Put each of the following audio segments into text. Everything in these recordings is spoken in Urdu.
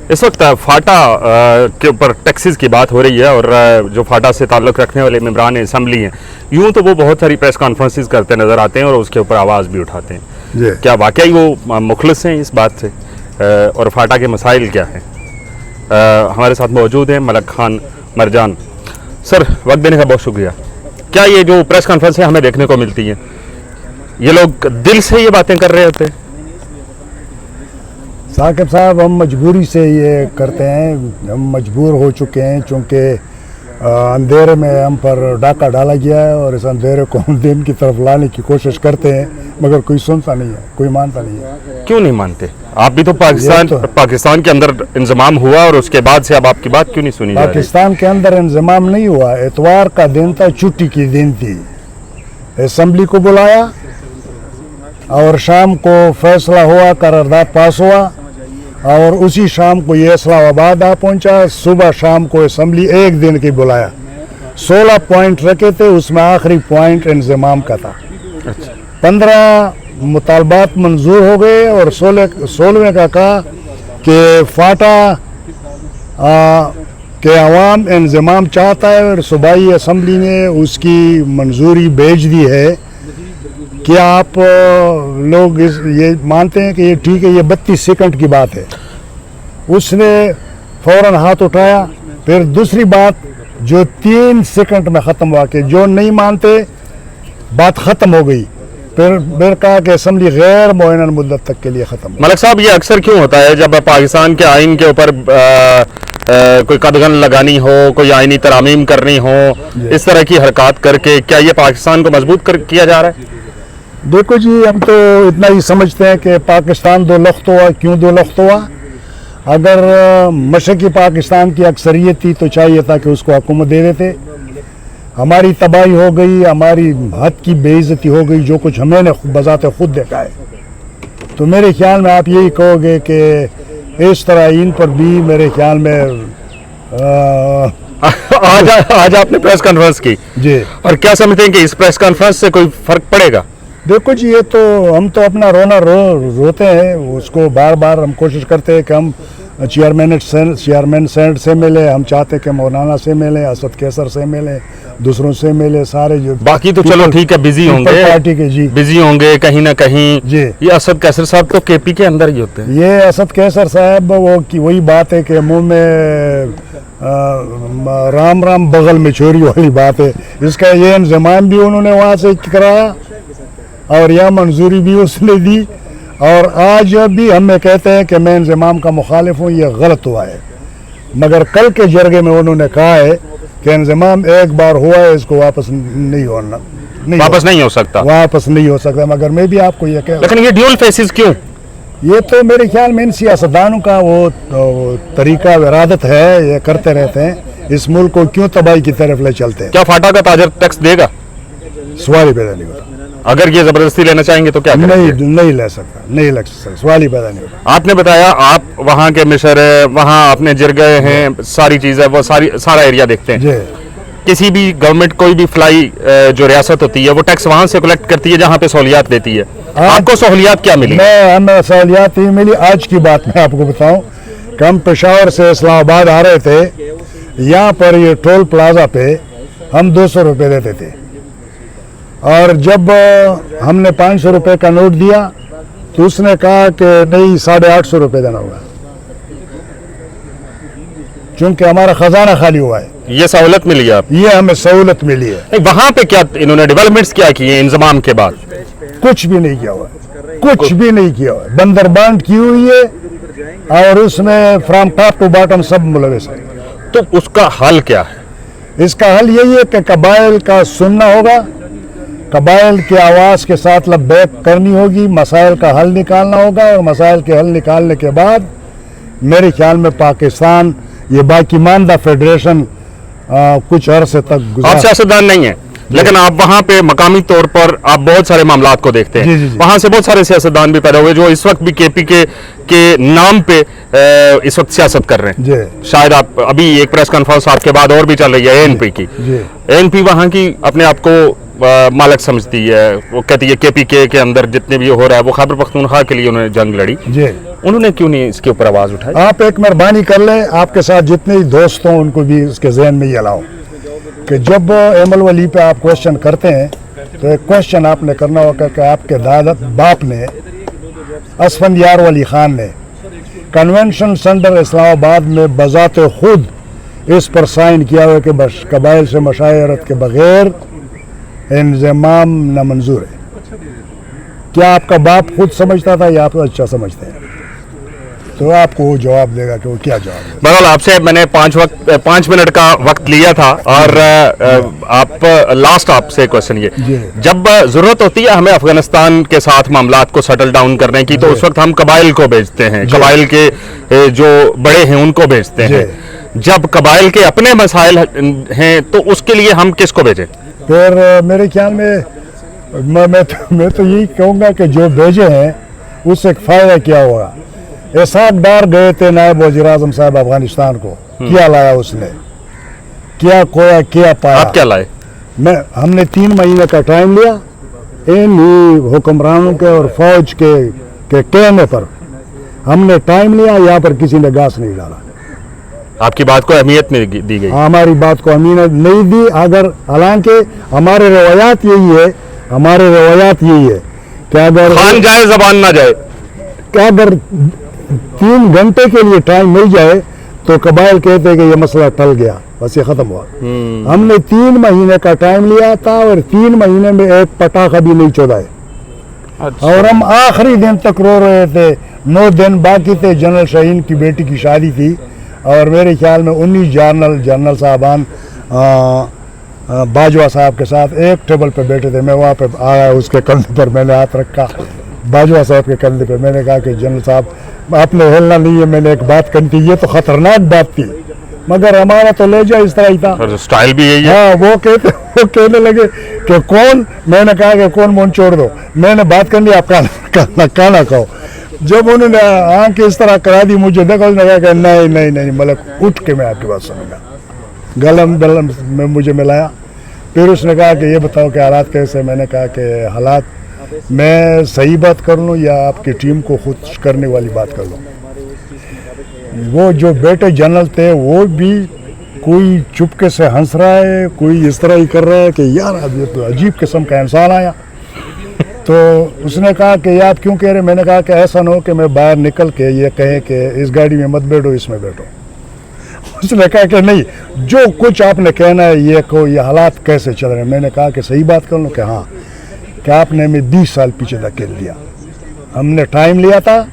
اس وقت فاٹا کے اوپر ٹیکسز کی بات ہو رہی ہے، اور جو فاٹا سے تعلق رکھنے والے ممبران اسمبلی ہیں یوں تو وہ بہت ساری پریس کانفرنسز کرتے نظر آتے ہیں اور اس کے اوپر آواز بھی اٹھاتے ہیں. کیا واقعی وہ مخلص ہیں اس بات سے، اور فاٹا کے مسائل کیا ہیں؟ ہمارے ساتھ موجود ہیں ملک خان مرجان. سر، وقت دینے کا بہت شکریہ. کیا یہ جو پریس کانفرنسیں ہمیں دیکھنے کو ملتی ہیں، یہ لوگ دل سے یہ باتیں کر رہے ہوتے ہیں؟ ثاقب صاحب، ہم مجبوری سے یہ کرتے ہیں. ہم مجبور ہو چکے ہیں چونکہ اندھیرے میں ہم پر ڈاکہ ڈالا گیا ہے، اور اس اندھیرے کو ہم دن کی طرف لانے کی کوشش کرتے ہیں، مگر کوئی سنتا نہیں ہے، کوئی مانتا نہیں ہے. کیوں نہیں مانتے؟ آپ بھی تو پاکستان کے اندر انضمام ہوا، اور اس کے بعد سے اب آپ کی بات کیوں نہیں سنی جا رہی؟ پاکستان کے اندر انضمام نہیں ہوا. اتوار کا دن تھا، چھٹی کی دن تھی. اسمبلی کو بلایا اور شام کو فیصلہ ہوا، قرارداد پاس ہوا، اور اسی شام کو یہ اسلام آباد آ پہنچا. صبح شام کو اسمبلی ایک دن کی بلایا. 16 پوائنٹ رکھے تھے، اس میں آخری پوائنٹ انضمام کا تھا. 15 مطالبات منظور ہو گئے، اور 16ویں کا کہا کہ فاٹا کہ عوام انضمام چاہتا ہے، اور صوبائی اسمبلی نے اس کی منظوری بھیج دی ہے. کیا آپ لوگ یہ مانتے ہیں کہ یہ ٹھیک ہے؟ یہ 32 سیکنڈ کی بات ہے. اس نے فوراً ہاتھ اٹھایا. پھر دوسری بات جو 3 سیکنڈ میں ختم ہوا کہ جو نہیں مانتے، بات ختم ہو گئی. پھر کہا کہ اسمبلی غیر معینہ مدت تک کے لیے ختم. ملک صاحب، یہ اکثر کیوں ہوتا ہے جب پاکستان کے آئین کے اوپر کوئی قدغن لگانی ہو، کوئی آئینی ترامیم کرنی ہو، اس طرح کی حرکات کر کے، کیا یہ پاکستان کو مضبوط کیا جا رہا ہے؟ دیکھو جی، ہم تو اتنا ہی سمجھتے ہیں کہ پاکستان 2 لخت ہوا. کیوں 2 لخت ہوا؟ اگر مشرقی پاکستان کی اکثریت تھی تو چاہیے تھا کہ اس کو حکومت دے دیتے. ہماری تباہی ہو گئی، ہماری حد کی بے عزتی ہو گئی، جو کچھ ہمیں نے بذات خود دیکھا ہے. تو میرے خیال میں آپ یہی کہو گے کہ اس طرح ان پر بھی میرے خیال میں آج آپ نے پریس کانفرنس کی جی، اور کیا سمجھتے ہیں کہ اس پریس کانفرنس سے کوئی فرق پڑے گا؟ دیکھو جی، یہ تو ہم تو اپنا رونا روتے ہیں. اس کو بار بار ہم کوشش کرتے ہیں کہ ہم چیئرمین سینٹ سے ملے. ہم چاہتے ہیں کہ مولانا سے ملے، اسد کیسر سے ملے، دوسروں سے ملے. سارے جو باقی تو چلو ٹھیک ہے، بزی ہوں گے پارٹی کے جی بزی ہوں گے کہیں نہ کہیں. جی، یہ اسد کیسر صاحب تو کے پی کے اندر ہی ہوتے ہیں. یہ اسد کیسر صاحب وہی بات ہے کہ منہ میں رام رام بغل میں چوری والی بات ہے. اس کا یہ انضمام بھی انہوں نے وہاں سے کرایا، اور یہ منظوری بھی اس نے دی. اور آج بھی ہمیں کہتے ہیں کہ میں انضمام کا مخالف ہوں. یہ غلط ہوا ہے. مگر کل کے جرگے میں انہوں نے کہا ہے کہ انضمام ایک بار ہوا ہے، اس کو واپس نہیں ہو سکتا. مگر میں بھی آپ کو یہ کہہ، لیکن یہ ڈیول فیسز کیوں؟ یہ تو میرے خیال میں ان سیاستدانوں کا وہ طریقہ ارادت ہے، یہ کرتے رہتے ہیں. اس ملک کو کیوں تباہی کی طرف لے چلتے ہیں. کیا فاٹا کا تاجر ٹیکس دے گا؟ سوال ہی پیدا نہیں ہوتا. اگر یہ زبردستی لینا چاہیں گے تو کیا کریں گے؟ نہیں لے سکتا. سوال ہی پیدا نہیں ہوتا. آپ نے بتایا آپ وہاں کے مشر ہیں، وہاں اپنے جرگے ہیں، ساری چیزیں، وہ سارا ایریا دیکھتے ہیں. جی، کسی بھی گورنمنٹ کوئی بھی فلائی جو ریاست ہوتی ہے وہ ٹیکس وہاں سے کلیکٹ کرتی ہے جہاں پہ سہولیات دیتی ہے. آپ کو سہولیات کیا ملی؟ ہمیں سہولیات ہی ملی. آج کی بات میں آپ کو بتاؤں کہ ہم پشاور سے اسلام آباد آ رہے تھے. یہاں پر یہ ٹول پلازا پہ ہم 200 روپے دیتے تھے، اور جب ہم نے 500 روپے کا نوٹ دیا تو اس نے کہا کہ نہیں، 850 روپے دینا ہوگا، چونکہ ہمارا خزانہ خالی ہوا ہے. یہ سہولت ملی آپ؟ یہ ہمیں سہولت ملی ہے. وہاں پہ کیا انہوں نے ڈیولپمنٹس کیا کیے انضمام کے بعد؟ کچھ بھی نہیں کیا ہوا ہے. کچھ بھی نہیں کیا ہوا ہے. بندر بانٹ کی ہوئی ہے، اور اس میں فرام ٹاپ ٹو باٹم سب ملوث ہے. تو اس کا حل کیا ہے؟ اس کا حل یہی ہے کہ قبائل کا سننا ہوگا، قبائل کی آواز کے ساتھ لبیک کرنی ہوگی، مسائل کا حل نکالنا ہوگا، اور مسائل کے حل نکالنے کے بعد میرے خیال میں پاکستان یہ باقی ماندہ فیڈریشن کچھ عرصے تک آپ سیاستدان نہیں ہیں، لیکن آپ وہاں پہ مقامی طور پر آپ بہت سارے معاملات کو دیکھتے ہیں. وہاں سے بہت سارے سیاستدان بھی پیدا ہوئے جو اس وقت بھی کے پی کے نام پہ اس وقت سیاست کر رہے ہیں. شاید آپ ابھی ایک پریس کانفرنس آپ کے بعد اور بھی چل رہی ہے اے این پی کی. اے این پی وہاں کی اپنے آپ کو مالک سمجھتی ہے. وہ کہتی ہے کے پی کے اندر جتنے بھی ہو رہا ہے، وہ خیبر پختونخوا کے لیے انہوں نے جنگ لڑی. انہوں نے کیوں نہیں اس کے اوپر آواز اٹھائی؟ آپ ایک مہربانی کر لیں, آپ کے ساتھ جتنے دوست ہوں ان کو بھی اس کے ذہن میں یہ لاؤ کہ جب ایمل ولی پہ آپ کوشچن کرتے ہیں تو ایک کوشچن آپ نے کرنا ہوگا کہ آپ کے دادا باپ نے اسفندیار ولی خان نے کنونشن سینٹر اسلام آباد میں بذات خود اس پر سائن کیا ہوا کہ قبائل سے مشاورت کے بغیر انضمام نامنظور ہے. کیا آپ کا باپ خود سمجھتا تھا یا آپ اچھا سمجھتے ہیں؟ تو آپ کو وہ جواب دے گا کہ وہ کیا جواب دے گا. بہرحال آپ سے میں نے 5 منٹ کا وقت لیا تھا اور آپ لاسٹ آپ سے کوشچن یہ, جب ضرورت ہوتی ہے ہمیں افغانستان کے ساتھ معاملات کو سیٹل ڈاؤن کرنے کی تو اس وقت ہم قبائل کو بھیجتے ہیں, قبائل کے جو بڑے ہیں ان کو بھیجتے ہیں. جب قبائل کے اپنے مسائل ہیں تو اس کے لیے ہم کس کو بھیجیں؟ پھر میرے خیال میں تو یہی کہوں گا کہ جو بھیجے ہیں اس سے فائدہ کیا ہوگا. اسحاق ڈار گئے تھے نائب وزیر اعظم صاحب افغانستان کو, کیا لایا اس نے, کیا کویا کیا پایا؟ آپ کیا لائے؟ ہم نے 3 مہینے کا ٹائم لیا ان ہی حکمرانوں کے اور فوج کے کہنے پر ہم نے ٹائم لیا, یہاں پر کسی نے گھاس نہیں ڈالا. آپ کی بات کو اہمیت نہیں دی گئی؟ ہماری بات کو اہمیت نہیں دی, اگر حالانکہ ہمارے روایات یہی ہے کہ اگر خان جائے زبان نہ جائے, کہ اگر 3 گھنٹے کے لیے ٹائم مل جائے تو قبائل کہتے کہ یہ مسئلہ ٹل گیا, بس یہ ختم ہوا. ہم نے 3 مہینے کا ٹائم لیا تھا اور 3 مہینے میں ایک پٹاخہ بھی نہیں چودائے. اور ہم آخری دن تک رو رہے تھے, 9 دن باقی تھے. جنرل شاہین کی بیٹی کی شادی تھی اور میرے خیال میں 19 جنرل صاحبان باجوہ صاحب کے ساتھ ایک ٹیبل پہ بیٹھے تھے. میں وہاں پہ آیا, اس کے کندھے پر میں نے ہاتھ رکھا, باجوہ صاحب کے کندھے پہ. میں نے کہا کہ جنرل صاحب آپ نے ہلنا نہیں ہے. میں نے ایک بات کرنی تھی, یہ تو خطرناک بات تھی مگر ہمارا تو لے جا اس طرح ہی تھا, سٹائل بھی یہی ہے. ہاں, وہ کہنے لگے کہ کون, میں نے کہا کہ کون مون چھوڑ دو, میں نے بات کرنی, آپ کھانا کھاؤ. جب انہوں نے آنکھ اس طرح کرا دی مجھے, دیکھا اس نے کہا کہ نہیں ملک اٹھ کے میں آپ کی بات سنوں گا. گلم میں مجھے ملایا. پھر اس نے کہا کہ یہ بتاؤ کہ حالات کیسے. میں نے کہا کہ حالات میں صحیح بات کر لوں یا آپ کی ٹیم کو خوش کرنے والی بات کر لوں. وہ جو بیٹے جنرل تھے وہ بھی کوئی چپکے سے ہنس رہا ہے, کوئی اس طرح ہی کر رہا ہے کہ یار اب یہ تو عجیب قسم کا انسان آیا. تو اس نے کہا کہ یہ آپ کیوں کہہ رہے؟ میں نے کہا کہ ایسا نہ ہو کہ میں باہر نکل کے یہ کہیں کہ اس گاڑی میں مت بیٹھو, اس میں بیٹھو. اس نے کہا کہ نہیں, جو کچھ آپ نے کہنا ہے یہ کہو, یہ حالات کیسے چل رہے ہیں. میں نے کہا کہ صحیح بات کر لوں کہ ہاں, کہ آپ نے ہمیں 20 سال پیچھے دھکیل دیا. ہم نے ٹائم لیا تھا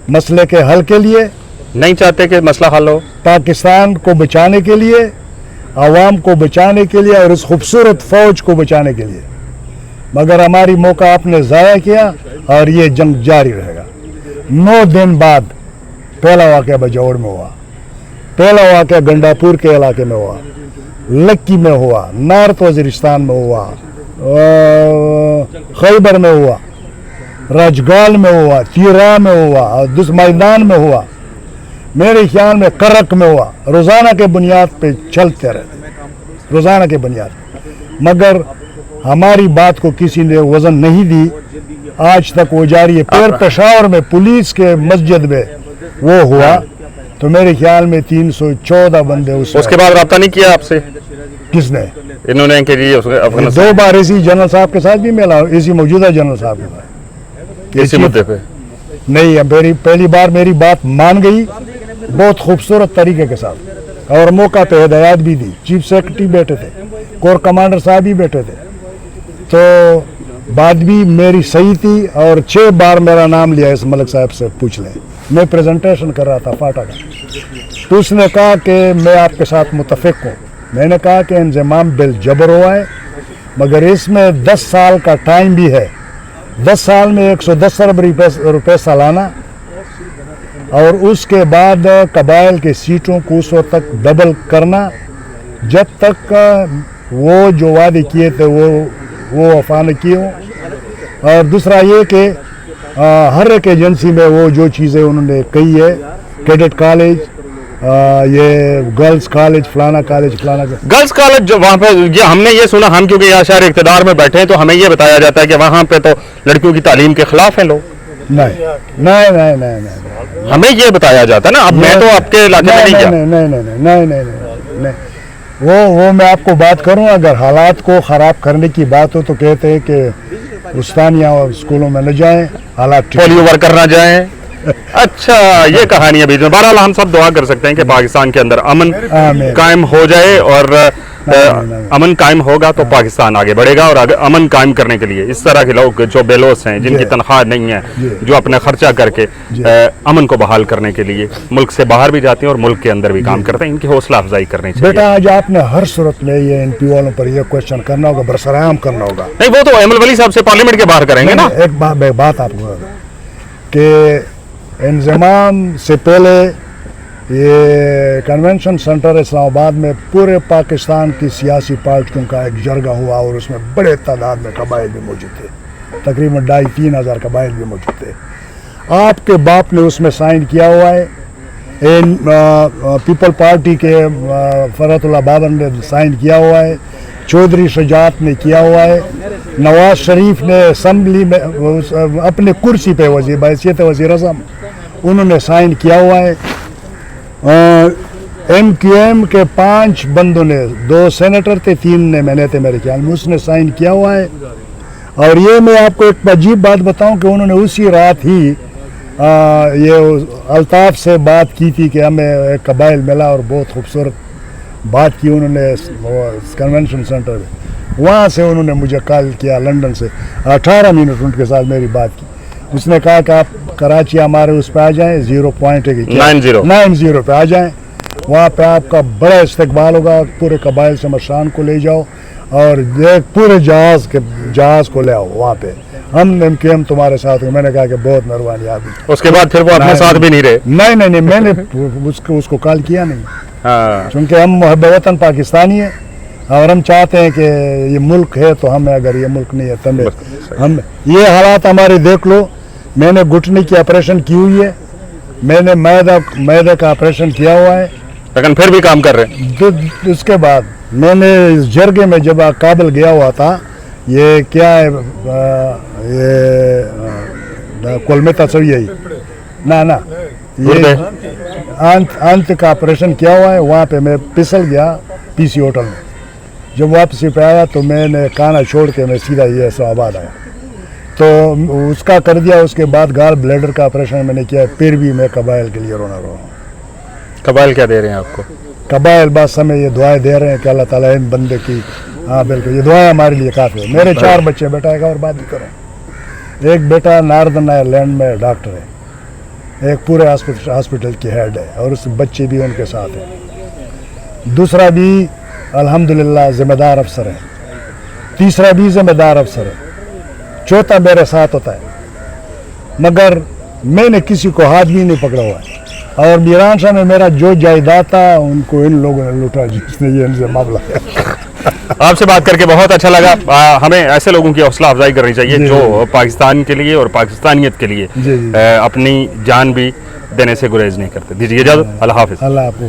مسئلے کے حل کے لیے, نہیں چاہتے کہ مسئلہ حل ہو, پاکستان کو بچانے کے لیے, عوام کو بچانے کے لیے اور اس خوبصورت فوج کو بچانے کے لیے, مگر ہماری موقع آپ نے ضائع کیا اور یہ جنگ جاری رہے گا. 9 دن بعد پہلا واقعہ بجوڑ میں ہوا, پہلا واقعہ گنڈاپور کے علاقے میں ہوا, لکی میں ہوا, نارتھ وزیرستان میں ہوا, خیبر میں ہوا, راجگال میں ہوا, تیرا میں ہوا, دس میدان میں ہوا, میرے خیال میں کرک میں ہوا. روزانہ کے بنیاد پہ چلتے رہتے, روزانہ کے بنیاد پہ, مگر ہماری بات کو کسی نے وزن نہیں دی. آج تک وہ جاری ہے. پھر پشاور میں پولیس کے مسجد میں وہ ہوا تو میرے خیال میں 314 بندے اس کے بعد رابطہ نہیں کیا آپ سے؟ کس نے؟ انہوں نے کہ جی 2 بار اسی جنرل صاحب کے ساتھ بھی ملا, اسی موجودہ جنرل صاحب کے ساتھ اسی مدعے پہ نہیں. پہلی بار میری بات مان گئی بہت خوبصورت طریقے کے ساتھ, اور موقع پہ ہدایات بھی دی. چیف سیکرٹری بیٹھے تھے, کور کمانڈر صاحب بھی بیٹھے تھے, تو بات بھی میری صحیح تھی. اور 6 بار میرا نام لیا, اس ملک صاحب سے پوچھ لیں. میں پریزنٹیشن کر رہا تھا فاٹا کا, تو اس نے کہا کہ میں آپ کے ساتھ متفق ہوں. میں نے کہا کہ انضمام بالجبر ہوا ہے مگر اس میں 10 سال کا ٹائم بھی ہے. 10 سال میں 110 ارب روپے سالانہ, اور اس کے بعد قبائل کے سیٹوں کو اس وقت تک ڈبل کرنا جب تک وہ جو وعدے کیے تھے وہ وفا نہ کیے ہوں. اور دوسرا یہ کہ ہر ایک ایجنسی میں وہ جو چیزیں انہوں نے کہی ہے, کیڈٹ کالج, یہ گرلز کالج, فلانا گرلز کالج جو وہاں پہ, یہ ہم نے یہ سنا, ہم کیونکہ یہاں شہر اقتدار میں بیٹھے ہیں تو ہمیں یہ بتایا جاتا ہے کہ وہاں پہ تو لڑکیوں کی تعلیم کے خلاف ہیں لوگ. نہیں ہمیں یہ بتایا جاتا نا. اب میں تو آپ کے علاقے میں نہیں گیا. نہیں وہ میں آپ کو بات کروں, اگر حالات کو خراب کرنے کی بات ہو تو کہتے ہیں کہ استانیہ اور اسکولوں میں نہ جائیں, حالات پولیو ورکر نہ جائیں. اچھا, یہ کہانی ہے بیچ میں. بہرحال ہم سب دعا کر سکتے ہیں کہ پاکستان کے اندر امن قائم ہو جائے, اور امن قائم ہوگا تو پاکستان آگے بڑھے گا. اور امن قائم کرنے کے لیے اس طرح کے لوگ جو بے لوث ہیں, جن کی تنخواہ نہیں ہے, جو اپنا خرچہ کر کے امن کو بحال کرنے کے لیے ملک سے باہر بھی جاتے ہیں اور ملک کے اندر بھی کام کرتے ہیں, ان کی حوصلہ افزائی کرنی چاہیے. بیٹا آج آپ نے ہر صورت میں یہ این پی والوں پر یہ کوشچن کرنا ہوگا, برسرعام کرنا ہوگا. نہیں, وہ تو ایمل ولی صاحب سے پارلیمنٹ کے باہر کریں گے نا. ایک بات آپ کو کہ انضمام سے پہلے یہ کنونشن سینٹر اسلام آباد میں پورے پاکستان کی سیاسی پارٹیوں کا ایک جرگہ ہوا, اور اس میں بڑے تعداد میں قبائل بھی موجود تھے, تقریباً 2,500-3,000 قبائل بھی موجود تھے. آپ کے باپ نے اس میں سائن کیا ہوا ہے, پیپل پارٹی کے فرحت اللہ بابر نے سائن کیا ہوا ہے, چودھری شجاعت نے کیا ہوا ہے, نواز شریف نے اسمبلی میں اپنے کرسی پہ بحیثیت وزیر اعظم انہوں نے سائن کیا ہوا ہے. ایم کیو ایم کے 5 بندوں نے, 2 سینیٹر تھے, 3 نے میں نے تھے میرے خیال میں, اس نے سائن کیا ہوا ہے. اور یہ میں آپ کو ایک عجیب بات بتاؤں کہ انہوں نے اسی رات ہی یہ الطاف سے بات کی تھی کہ ہمیں ایک قبائل ملا, اور بہت خوبصورت بات کی انہوں نے کنونشن سینٹر میں. وہاں سے انہوں نے مجھے کال کیا لندن سے, 18 منٹ ان کے ساتھ میری بات کی. اس نے کہا کہ آپ کراچی ہمارے اس پہ آ جائیں, 0.90 پہ آ جائیں, وہاں پہ آپ کا بڑا استقبال ہوگا. پورے قبائل سے مشان کو لے جاؤ اور پورے جہاز کو لے آؤ وہاں پہ, ہم تمہارے ساتھ ہیں. میں نے کہا کہ بہت مہربانی آپ. اس کے بعد پھر وہ اپنے ساتھ بھی نہیں رہے. نہیں, میں نے اس کو کال کیا نہیں, چونکہ ہم محب وطن پاکستانی ہیں, اور ہم چاہتے ہیں کہ یہ ملک ہے تو ہمیں, اگر یہ ملک نہیں ہے تو ہم یہ حالات ہمارے دیکھ لو. میں نے گھٹنے کی آپریشن کی ہوئی ہے, میں نے معدے کا آپریشن کیا ہوا ہے, لیکن پھر بھی کام کر رہے ہیں. اس کے بعد میں نے اس جرگے میں جب کابل گیا ہوا تھا, یہ کیا ہے یہ کولمیتا سوئی ہے نا, یہ آنت کا آپریشن کیا ہوا ہے. وہاں پہ میں پسل گیا پی سی ہوٹل میں. جب واپسی پہ آیا تو میں نے کانا چھوڑ کے میں سیدھا یہ اسلام آباد آیا, تو اس کا کر دیا. اس کے بعد گال بلیڈر کا آپریشن میں نے کیا, پھر بھی میں قبائل کے لیے رونا رو رہا ہوں. قبائل کیا دے رہے ہیں آپ کو؟ قبائل بس ہمیں یہ دعائیں دے رہے ہیں کہ اللہ تعالیٰ ان بندے کی, ہاں بالکل یہ دعائیں ہمارے لیے کافی ہے. میرے 4 بچے, بیٹا ایک اور بات بھی کریں, ایک بیٹا ناردرن آئرلینڈ میں ڈاکٹر ہے, ایک پورے ہاسپٹل کی ہیڈ ہے, اور اس بچے بھی ان کے ساتھ ہیں. دوسرا بھی الحمدللہ ذمہ دار افسر ہے, تیسرا بھی ذمہ دار افسر ہے, چوتھا میرے ساتھ ہوتا ہے. مگر میں نے کسی کو ہاتھ بھی نہیں پکڑا ہوا ہے, اور میران شاہ میں میرا جو جائیداد تھا ان کو ان لوگوں نے لوٹا, جس نے یہ ان سے معاملہ ہے. آپ سے بات کر کے بہت اچھا لگا. ہمیں ایسے لوگوں کی حوصلہ افزائی کرنی چاہیے جو پاکستان کے لیے اور پاکستانیت کے لیے اپنی جان بھی دینے سے گریز نہیں کرتے. دیجیے اجازت. اللہ حافظ. اللہ آپ کو